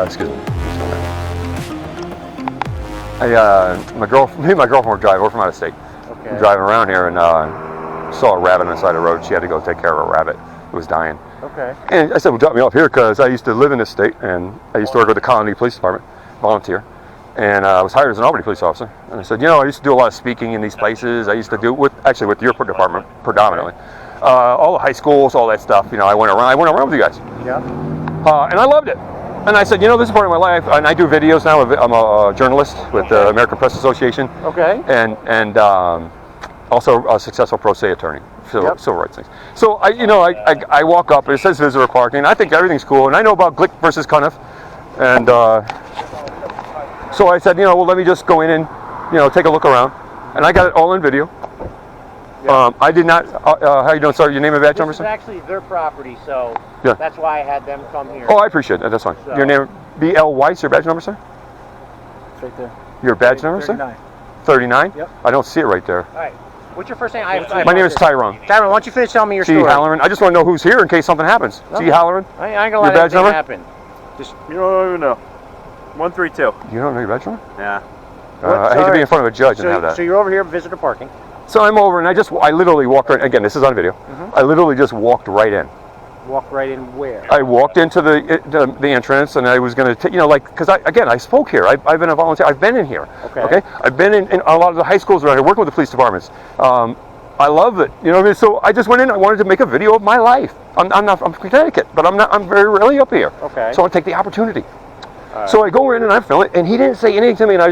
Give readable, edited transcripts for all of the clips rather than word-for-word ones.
excuse me. Me and my girlfriend were driving. We're from out of state. Okay. Driving around here and saw a rabbit on the side of the road. She had to go take care of a rabbit who was dying. Okay. And I said, well, drop me off here because I used to live in this state and I used to work with the Colony Police Department, volunteer. And I was hired as an Albany police officer. And I said, you know, I used to do a lot of speaking in these places. I used to do with your department predominantly. All the high schools, all that stuff. You know, I went around with you guys. Yeah. And I loved it. And I said, you know, this is part of my life. And I do videos now. I'm a journalist with the American Press Association. Okay. And also a successful pro se attorney, civil rights things. So I walk up and it says visitor parking. And I think everything's cool. And I know about Glick versus Cuniff. And so I said, you know, well, let me just go in and, you know, take a look around. And I got it all in video. I did not, how you doing, sir? Your name and badge number, sir? This is actually their property, so yeah. That's why I had them come here. Oh, I appreciate that. That's fine. So, your name, B.L. Weiss, your badge number, sir? It's right there. Your badge number, 39. Sir? 39? Yep. I don't see it right there. All right. What's your first name? My name is Tyrone. Tyrone, why don't you finish telling me your story? G. Halloran. I just want to know who's here in case something happens. Okay. G. Halloran. I ain't gonna let anything happen. Just, you don't even know. 132. You don't know your badge number? Yeah. I hate to be in front of a judge and have that. So you're over here visitor parking. So I'm over and I literally walked right, again, this is on video. I literally just walked right in. Walk right in where? I walked into the entrance and I was going to, you know, like, because I spoke here. I've been a volunteer. I've been in here. Okay. I've been in a lot of the high schools around here, working with the police departments. I love it. You know what I mean? So I just went in. I wanted to make a video of my life. I'm from Connecticut, but I'm very rarely up here. Okay. So I want to take the opportunity. So I go in and I film it, and he didn't say anything to me, and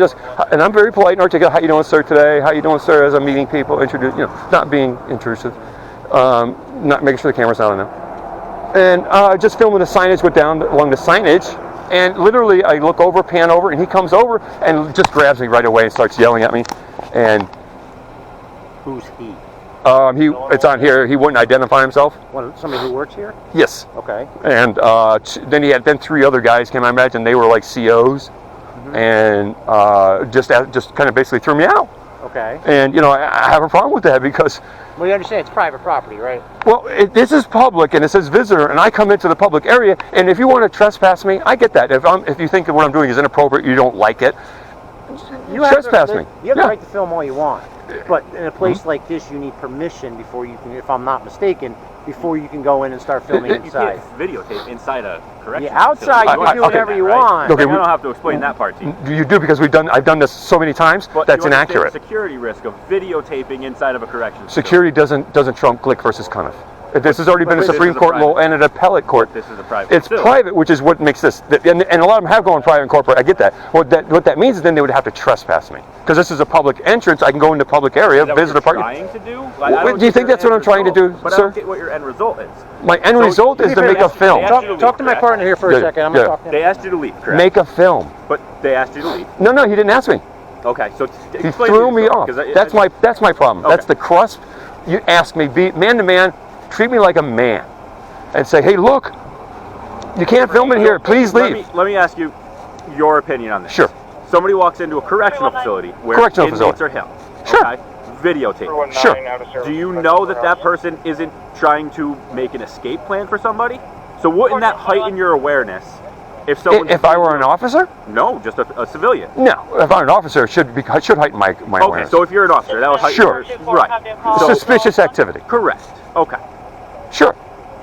I'm very polite and articulate. How you doing, sir, today? How you doing, sir? As I'm meeting people, not being intrusive, not making sure the camera's not on them, and just filming the signage, went down along the signage, and literally I look over, pan over, and he comes over and just grabs me right away and starts yelling at me, and who's he? It's on here. He wouldn't identify himself. What, somebody who works here? Yes. Okay. And then three other guys came. I imagine they were like COs, and just kind of basically threw me out. Okay. And you know, I have a problem with that because. Well, you understand it's private property, right? Well, this is public, and it says visitor, and I come into the public area, and if you want to trespass me, I get that. If you think that what I'm doing is inappropriate, you don't like it, trespass me. You have the right to film all you want. But in a place like this, you need permission before you can, if I'm not mistaken, before you can go in and start filming inside. You can't videotape inside a correctional outside facility. you can do whatever you want. Okay, I don't have to explain that part to you. You do, because I've done this so many times. But that's inaccurate. The security risk of videotaping inside of a correctional security doesn't trump Glick versus Cuniff. This has already been a Supreme Court law and an appellate court. This is a private. It's private, which is what makes this. And a lot of them have gone private and corporate. I get that. What that means is then they would have to trespass me, because this is a public entrance. I can go into public area, visitor parking. Trying to do? Do you think that's what I'm trying to do, but sir? I don't get what your end result is. My end result is to make a film. Talk to my partner here for a second. I'm going to talk to him. They asked you to leave, correct? Make a film. But they asked you to leave. No, he didn't ask me. Okay, so he threw me off. That's my problem. Okay. That's the crust. You ask me, be man to man, treat me like a man, and say, hey, look, you can't film in here. Please leave. Let me ask you your opinion on this. Sure. Somebody walks into a correctional facility where inmates are held. Sure. Okay? Videotape. Sure. Do you know that person isn't trying to make an escape plan for somebody? So wouldn't that heighten your awareness if someone? If I were an officer? No, just a civilian. No, if I'm an officer, it should heighten my awareness. Okay, so if you're an officer, that would heighten your... Right. So, suspicious activity. Correct. Okay. Sure.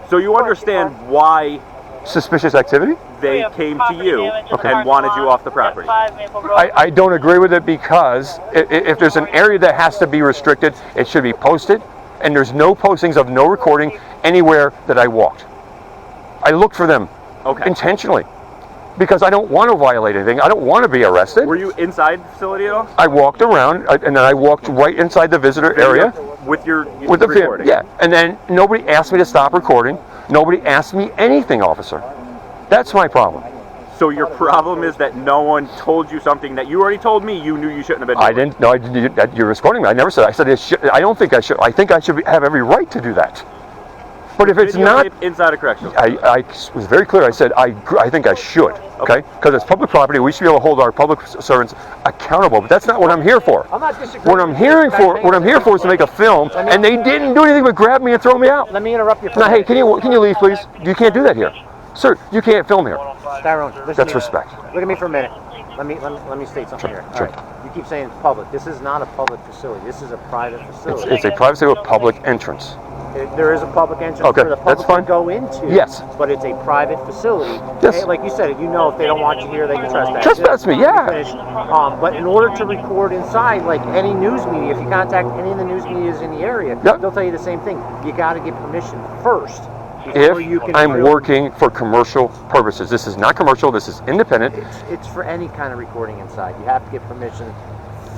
So you understand why suspicious activity? They came to you and wanted you off the property. I don't agree with it, because if there's an area that has to be restricted, it should be posted, and there's no postings of no recording anywhere that I walked. I looked for them intentionally, because I don't want to violate anything. I don't want to be arrested. Were you inside the facility at all? I walked around, and then I walked right inside the visitor area. With the recording? Yeah, and then nobody asked me to stop recording. Nobody asked me anything, officer. That's my problem. So your problem is that no one told you something that you already told me you knew you shouldn't have been doing. I didn't. No, I didn't. You're misquoting me. I never said. I said I don't think I should. I think I should have every right to do that. But if it's not, inside a correctional, I was very clear. I said I think I should, okay? Because it's public property. We should be able to hold our public servants accountable. But that's not what I'm here for. I'm not disagreeing. What I'm here for is to make a film, and they didn't do anything but grab me and throw me out. Let me interrupt you for Now, a hey, minute. can you leave, please? You can't do that here, sir. You can't film here. Tyrone, listen That's to me. respect. Look at me for a minute. Let me state something here. Sure. All right. You keep saying it's public. This is not a public facility. This is a private facility. It's a private facility with public entrance. There is a public entrance Okay, for the that's public fine. to go into. Yes. But it's a private facility. Yes. Hey, like you said, if they don't want you here, they can trespass. Trespass me, yeah. Finish. But in order to record inside, like any news media, if you contact any of the news medias in the area, Yep. they'll tell you the same thing. You got to get permission first. Before you If can I'm film. working for commercial purposes, this is not commercial. This is independent. It's for any kind of recording inside. You have to get permission.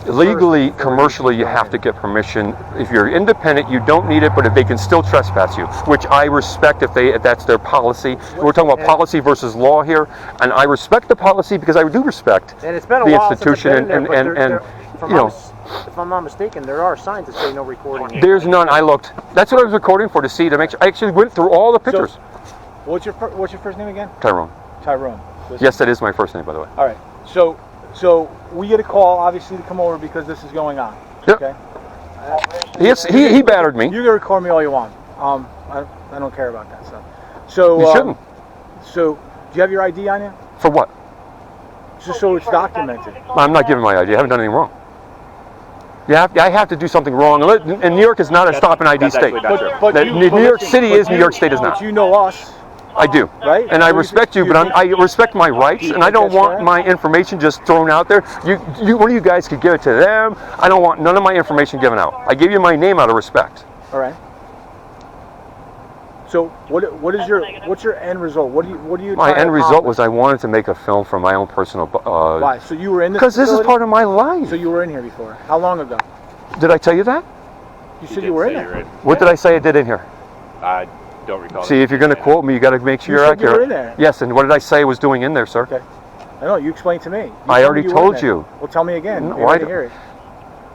Legally, first before commercially, you can have go to in. get permission. If you're independent, you don't need it, but if they can still trespass you, which I respect if that's their policy. We're talking about policy versus law here, and I respect the policy because I do respect And it's been a the while institution since I've been there, and but you know, if I'm not mistaken, there are signs that say no recording. there's none. I looked. That's what I was recording for, to see, to make sure. I actually went through all the pictures. What's your first name again? Tyrone. Tyrone. Listen. Yes, that is my first name, by the way. All right. So we get a call, obviously, to come over because this is going on. Yep. Okay. He battered me. You can record me all you want. I don't care about that stuff. So You shouldn't. So do you have your ID on you? For what? Just so it's documented. I'm not giving my ID. I haven't done anything wrong. I have to do something wrong. And New York is not a stop and ID that's state. actually not true. But New York City is, New York State is not. But you know us. I do. Right? And I So respect you, but I respect my rights, you and I think don't that's want fair? my information just thrown out there. One of you guys could give it to them. I don't want none of my information given out. I give you my name out of respect. All right. So what's your end result? What do you? My try to end result accomplish? was I wanted to make a film for my own personal. Why? So you were in this? Because this is facility? part of my life. So you were in here before. How long ago? Did I tell you that? You said you were in there. What did I say I did in here? I don't recall. See, if you're going to quote me, you got to make sure You you're said you accurate. were in there. Yes, and what did I say I was doing in there, sir? Okay. I know. You explained to me. You I told already me you were in told there. you. Well, tell me again. No, Maybe I didn't hear it.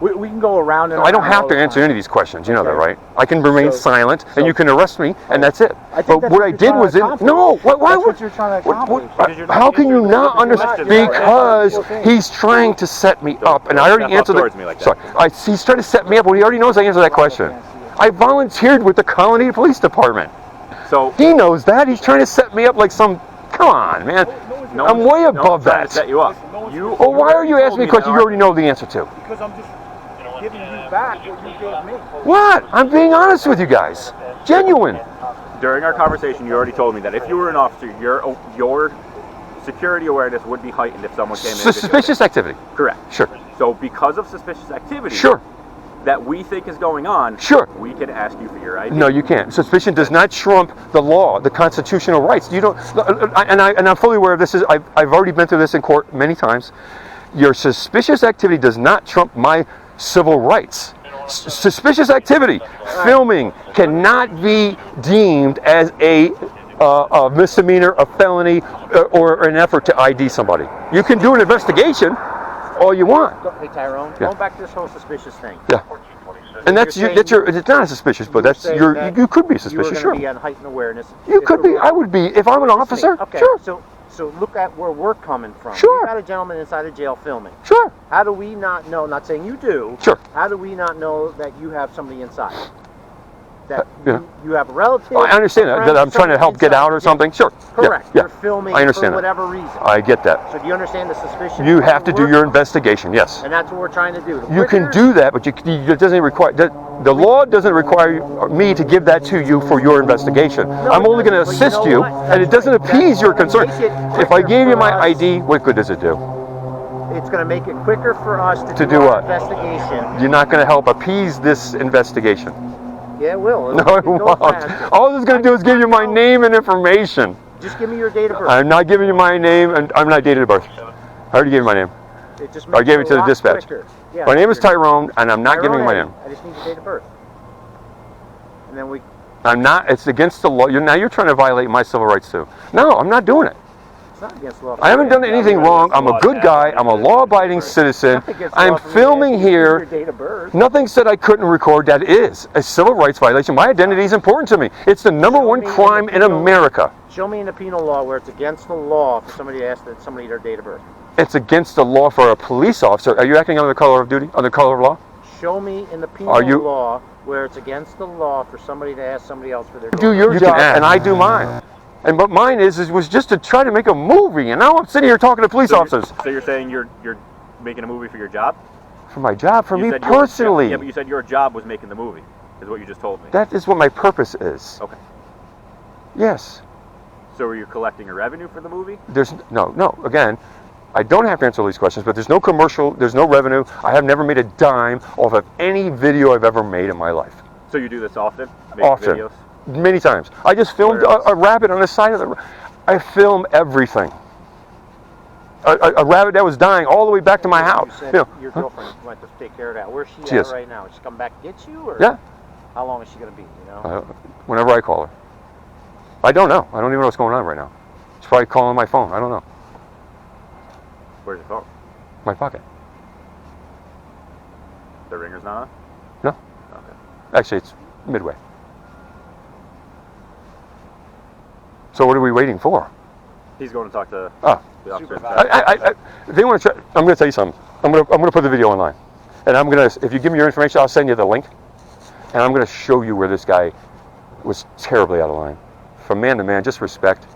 We can go around and I don't around have all to the answer time. any of these questions. You know that, Okay. right? I can remain So- silent, and you can arrest me, and that's it. I think But that's what what I you're did trying was to accomplish. no. Why That's would what you're trying to accomplish. How can you not understand? You're not- Because Okay. he's trying to set me up, and I already step up answered towards me like that. Sorry, he's trying to set me up. Well, he already knows I answered that question. I volunteered with the Colony Police Department. So He knows that. He's trying to set me up like some. Come on, man. no I'm one's- way no above one's trying that. to set you up. Well, why are you asking me a question you already know the answer to? Because I'm just giving you back what you gave me. What? I'm being honest with you guys. Genuine. During our conversation, you already told me that if you were an officer, your security awareness would be heightened if someone came in. and Suspicious activity. Correct. Sure. So because of suspicious activity Sure. that we think is going on, Sure. we can ask you for your ID. No, you can't. Suspicion does not trump the law, the constitutional rights. You don't. And I'm fully aware of this. I've already been through this in court many times. Your suspicious activity does not trump my civil rights. Suspicious activity, filming, cannot be deemed as a misdemeanor, a felony, or an effort to ID somebody. You can do an investigation all you want. Hey Tyrone, Yeah. going back to this whole suspicious thing. Yeah. And that's You're your. It's not suspicious, but that's saying your. that You could be You suspicious, were sure. going to be on heightened awareness. You if could it be. were- I would be if I'm an officer. Okay, Sure. So look at where we're coming from. Sure. We've got a gentleman inside a jail filming. Sure. How do we not know, not saying you do, Sure. how do we not know that you have somebody inside? That yeah. you have a relative. I understand a that friend, I'm trying to help get inside. out or something. Sure. Correct. Yeah. You're filming I understand for that. whatever reason. I get that. So do you understand the suspicion? You of have to the do work? your investigation. Yes. And that's what we're trying to do. The You can quicker- do that, but it doesn't require. The law doesn't require me to give that to you for your investigation. I'm only going to but you assist know you, what? and it doesn't appease your concern. Make it If I quicker gave you for my us. ID, what good does it do? It's going to make it quicker for us to do our what? investigation. You're not going to help appease this investigation. Yeah, it will. No, it It'll go won't. faster. All it's going to do is give you my name and information. Just give me your date of birth. I'm not giving you my name, and I'm not dated at birth. I already gave you my name. It just I makes gave it it to a the lot dispatch. quicker. Yeah, My name is your- Tyrone, and I'm not giving you my Tyrone, name. I just need your date of birth. And then we. I'm not. It's against the law. Now you're trying to violate my civil rights too. No, I'm not doing it. It's not against the law. I haven't done anything wrong. I'm a good guy. I'm a law-abiding citizen. I'm filming here. Nothing said I couldn't record. That is a civil rights violation. My identity is important to me. It's the #1 crime in America. Show me in the penal law where it's against the law for somebody to ask somebody their date of birth. It's against the law for a police officer. Are you acting under the color of duty? Under the color of law? Show me in the penal law where it's against the law for somebody to ask somebody else for their date of birth. Do your job, and I do mine. And but mine was just to try to make a movie, and now I'm sitting here talking to police officers. So you're saying you're making a movie for your job? For my job, for You me said personally. Yeah, but you said your job was making the movie, is what you just told me. That is what my purpose is. Okay. Yes. So are you collecting a revenue for the movie? There's no. Again, I don't have to answer all these questions, but there's no commercial, there's no revenue. I have never made a dime off of any video I've ever made in my life. So you do this often? Make Often. videos? Many times. I just filmed a rabbit on the side of the... I film everything. A rabbit that was dying all the way back to my house. You said your girlfriend went to take care of that. Where's she at right now? Is she come back to get you? Or yeah. How long is she going to be, you know? Whenever I call her. I don't know. I don't even know what's going on right now. She's probably calling my phone. I don't know. Where's your phone? My pocket. The ringer's not on? No. Okay. Actually, it's midway. So what are we waiting for? He's going to talk to the officer. If they want to try, I'm going to tell you something. I'm going to put the video online. And I'm going to, if you give me your information, I'll send you the link. And I'm going to show you where this guy was terribly out of line. From man to man, just respect.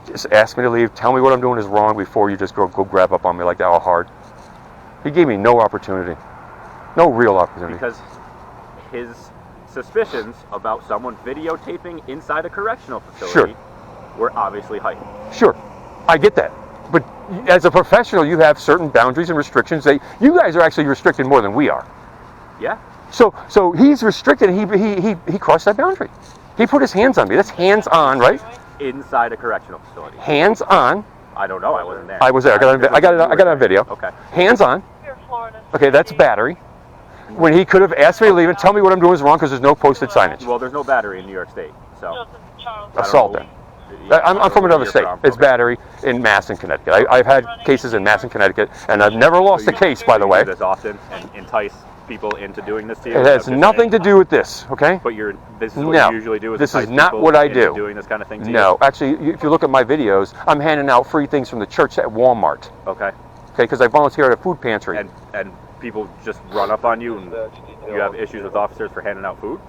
Just ask me to leave. Tell me what I'm doing is wrong before you just go grab up on me like that all hard. He gave me no opportunity. No real opportunity. Because his suspicions about someone videotaping inside a correctional facility were obviously heightened. Sure. I get that. But as a professional, you have certain boundaries and restrictions that you guys are actually restricted more than we are. Yeah. So he's restricted. He crossed that boundary. He put his hands on me. That's hands on, right? Inside a correctional facility. Hands on. I don't know. I wasn't there. I was there. I got it on video. Okay. Hands on. Okay, that's battery. When he could have asked me to leave and tell me what I'm doing is wrong because there's no posted signage. Well, there's no battery in New York State, so. Assault then. I'm from another state. It's battery in Mass and Connecticut. I've had cases in Mass and Connecticut, and I've never lost a case, by the way. You do this often and entice people into doing this to you? It has nothing to do with this, okay? But this is what you usually do? This is not what I do. Doing this kind of thing to you? No, actually, if you look at my videos, I'm handing out free things from the church at Walmart. Okay. Okay, because I volunteer at a food pantry. And people just run up on you and you have issues with officers for handing out food?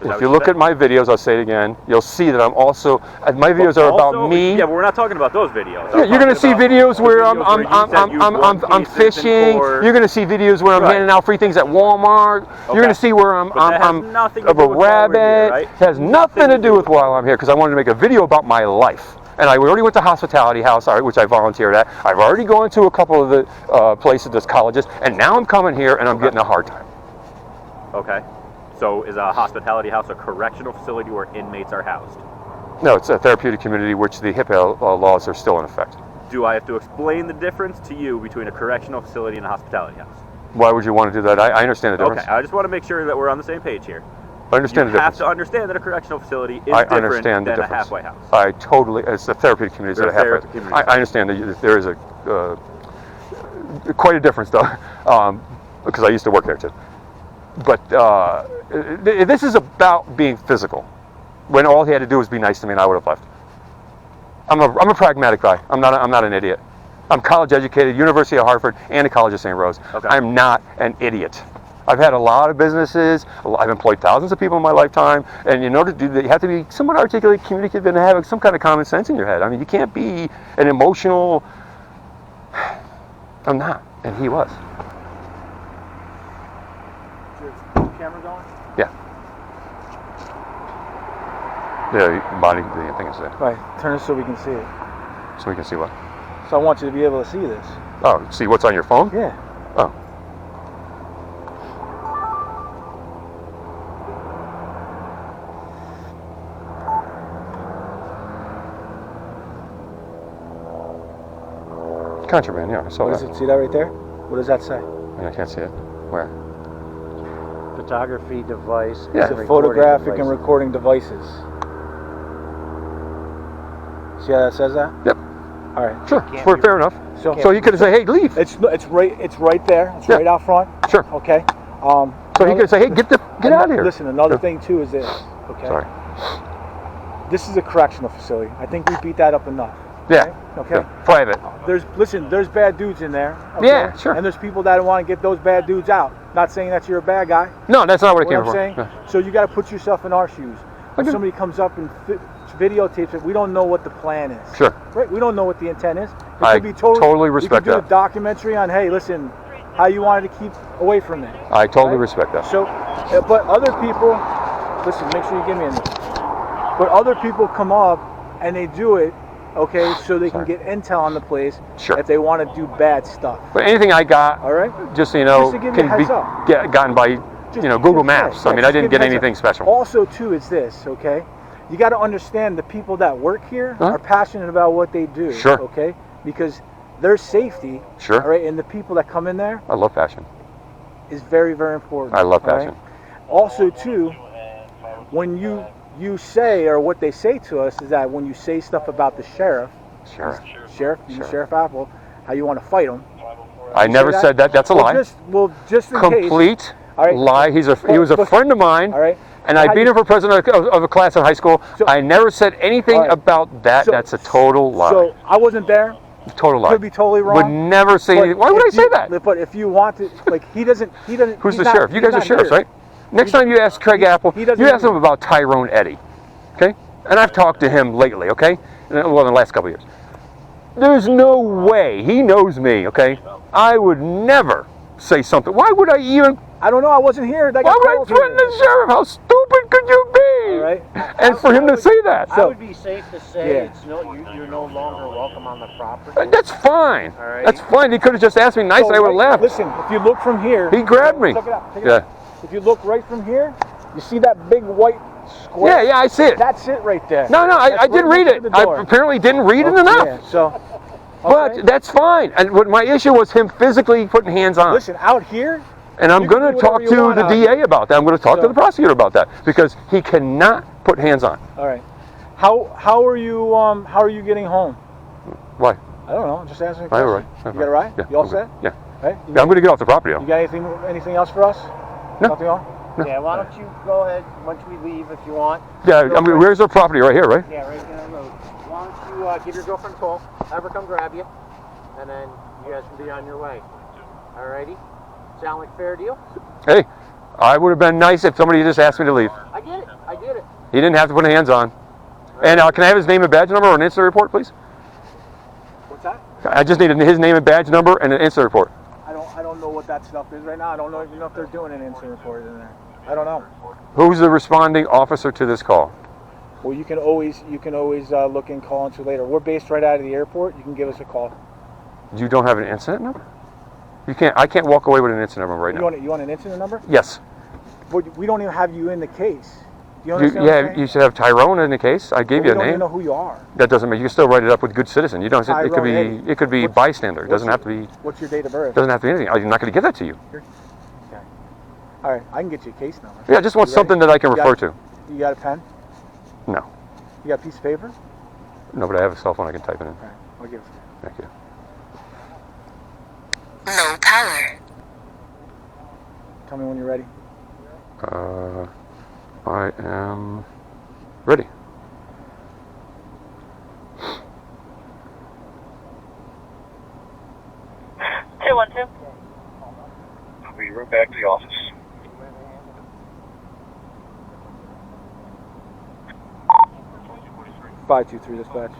If you look at my videos, I'll say it again, you'll see that I'm also, my videos are about me. Yeah, but we're not talking about those videos. Yeah, you're going to see videos where I'm fishing. You're going to see videos where I'm handing out free things at Walmart. Okay. You're going to see where I'm of a rabbit. It has nothing to do with while I'm here because I wanted to make a video about my life. And I already went to Hospitality House, which I volunteered at. I've already gone to a couple of the places, those colleges, and now I'm coming here and I'm getting a hard time. Okay. So is a hospitality house a correctional facility where inmates are housed? No, it's a therapeutic community, which the HIPAA laws are still in effect. Do I have to explain the difference to you between a correctional facility and a hospitality house? Why would you want to do that? I understand the difference. Okay, I just want to make sure that we're on the same page here. I understand the difference. You have to understand that a correctional facility is different than a halfway house. I totally, it's a therapeutic community. It's a halfway. I understand that there is quite a difference, though, because I used to work there too. But this is about being physical. When all he had to do was be nice to me, and I would have left. I'm a pragmatic guy. I'm not an idiot. I'm college educated, University of Hartford, and the College of St. Rose. Okay. I'm not an idiot. I've had a lot of businesses. I've employed thousands of people in my lifetime, and in order to do that, you have to be somewhat articulate, communicative, and have some kind of common sense in your head. I mean, you can't be an emotional. I'm not, and he was. Camera going? Yeah. Yeah, body, I think it's there. Right, turn it so we can see it. So we can see what? So I want you to be able to see this. Oh, see what's on your phone? Yeah. Oh. Contraband, yeah, I saw what that. Does it see that right there? What does that say? I can't see it. Where? Photography device. Yeah. It's a photographic and recording devices. See how that says that? Yep. All right. Sure, can't fair enough. So he could say, hey, leave. It's right there. It's Yeah. right out front. Sure. Okay. So he could say, hey, get out of here. Listen, another thing too is this. Okay. Sorry. This is a correctional facility. I think we beat that up enough. Yeah. Okay. Yeah. Private. There's bad dudes in there. Okay? Yeah, sure. And there's people that want to get those bad dudes out. Not saying that you're a bad guy. No, that's not what it You know came what I'm from. saying? So you got to put yourself in our shoes. If Okay. somebody comes up and videotapes it, we don't know what the plan is. Sure. Right? We don't know what the intent is. It I could be totally respect you could do that. a documentary on, hey, listen, how you wanted to keep away from it. I totally Right? respect that. So, but other people, listen, make sure you give me a minute. But other people come up and they do it, okay, so they can Sorry. get intel on the place Sure. if they want to do bad stuff. But anything I got, All right? just so you know, Just to give you a can be heads up. gotten by Google Maps. I mean, I didn't get anything special. Also, too, it's this, okay? You got to understand the people that work here Huh? are passionate about what they do. Sure. Okay? Because their safety, Sure. all right, and the people that come in there I love fashion. is very, very important. I love all right? fashion. Also, too, when you say, or what they say to us is that when you say stuff about the sheriff, Sure. Sheriff Apple, how you want to fight him. I never said that. That's a lie. Just in case. Complete All right. lie. He was a But- friend of mine. All right. And I How beat you- him for president of a class in high school. So- I never said anything All right. about that. So- That's a total lie. So I wasn't there. Total lie. Could be totally wrong. Would never say But anything. Why would if I say you- that? But if you want to, like, he doesn't. Who's he's the not- sheriff? You he's guys are not sheriffs, here. right? Next time you ask Craig Apple, he you doesn't ask even- him about Tyrone Eddy. Okay? And I've talked to him lately, okay? Well, in the last couple of years. There's no way. He knows me, okay? I would never say something. Why would I even? I don't know. I wasn't here. That Why got would I called threaten here. the sheriff? How stupid could you be? All right. And for him to say that. I would be safe to say Yeah. it's you're no longer welcome on the property. That's fine. All right. That's fine. He could have just asked me nice So and I would have right- laughed. Listen, if you look from here, He grabbed me. Check it out. Check it Yeah. out. If you look right from here, you see that big white square. Yeah, I see it. That's it right there. No, That's I didn't right read next it. to the I door. apparently didn't read it enough. Yeah, so. But okay. that's fine. And what my issue was him physically putting hands on. Listen, out here, And I'm you can going do to talk whatever you to want the out DA here. about that. I'm going to talk to So- the prosecutor about that because he cannot put hands on. all right. How are you getting home? Why? I don't know. I'm just asking. I have a ride. You got a ride? Yeah. You all I'm set? good. Yeah. Right? Yeah, I'm going to get off the property. You got anything else for us? No. Nothing on? Yeah, why don't you go ahead once we leave if you want. Yeah, I mean, where's the property? Right here, right? Yeah, right down the road. Why don't you give your girlfriend a call, have her come grab you, and then you guys can be on your way. Alrighty? Sound like a fair deal? Hey, I would have been nice if somebody just asked me to leave. I get it. I get it. He didn't have to put hands on. And can I have his name and badge number or an incident report, please? What's that? I just need his name and badge number and an incident report. I don't know what that stuff is right now. I don't know even know if they're doing an incident report in there. I don't know. Who's the responding officer to this call? Well, you can always look and call into later. We're based right out of the airport. You can give us a call. You don't have an incident number? You can't. I can't walk away with an incident number right now. You want an incident number? Yes. But we don't even have you in the case. Do you understand? Yeah, what I'm saying? you should have Tyrone in the case. I gave But you a we don't even name. know who you are. That doesn't make. You can still write it up with good citizen. You don't. It could Tyrone be. Eddy. It could be What's- bystander. It doesn't what's have to be. What's your date of birth? Doesn't have to be anything. I'm not going to give that to you. All right, I can get you a case number. Yeah, I just want You ready? something that I can You got refer it? to. You got a pen? No. You got a piece of paper? No, but I have a cell phone. I can type it in. All right, I'll give it to you. Thank you. Low power. Tell me when you're ready. I am ready. I'll be right back to the office. 523 dispatch.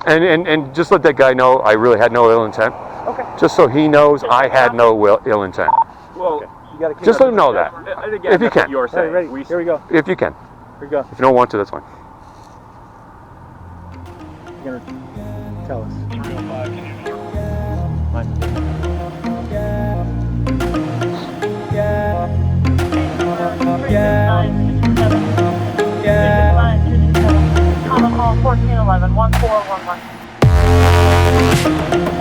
And just let that guy know I really had no ill intent. Okay. Just so he knows I had no ill intent. Well, You got a case Just let him number? know that. and again, If you that's what can. you're All right, saying. ready. We- Here we go. If you can. Here we go. If you don't want to, that's fine. You're gonna tell us. Call 1411 1411.